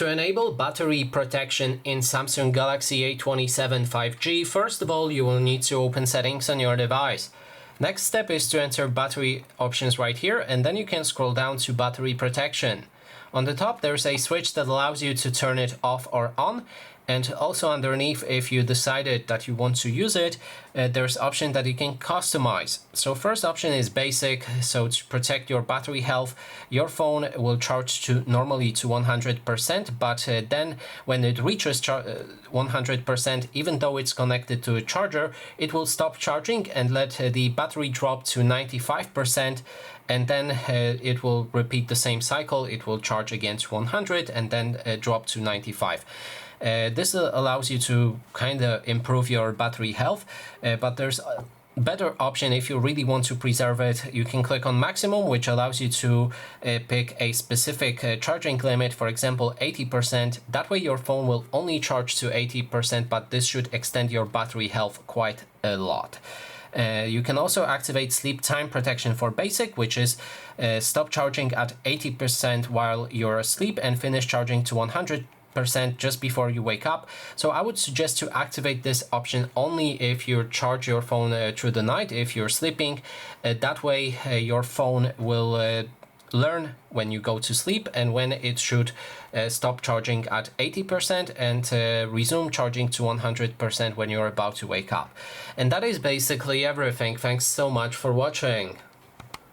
To enable battery protection in Samsung Galaxy A27 5G, first of all, you will need to open settings on your device. Next step is to enter battery options right here, and then you can scroll down to battery protection. On the top, there's a switch that allows you to turn it off or on. And also underneath, if you decided that you want to use it, there's option that you can customize. So first option is basic. So to protect your battery health, your phone will charge normally to 100%, but then when it reaches 100%, even though it's connected to a charger, it will stop charging and let the battery drop to 95%. And then it will repeat the same cycle. It will charge again to 100 and then drop to 95. This allows you to kind of improve your battery health, but there's a better option if you really want to preserve it. You can click on maximum, which allows you to pick a specific charging limit, for example 80%. That way your phone will only charge to 80%, but this should extend your battery health quite a lot. You can also activate sleep time protection for basic, which is stop charging at 80% while you're asleep and finish charging to 100% just before you wake up. So I would suggest to activate this option only if you charge your phone through the night, if you're sleeping. That way your phone will learn when you go to sleep and when it should stop charging at 80% and resume charging to 100% when you're about to wake up. And that is basically everything. Thanks so much for watching.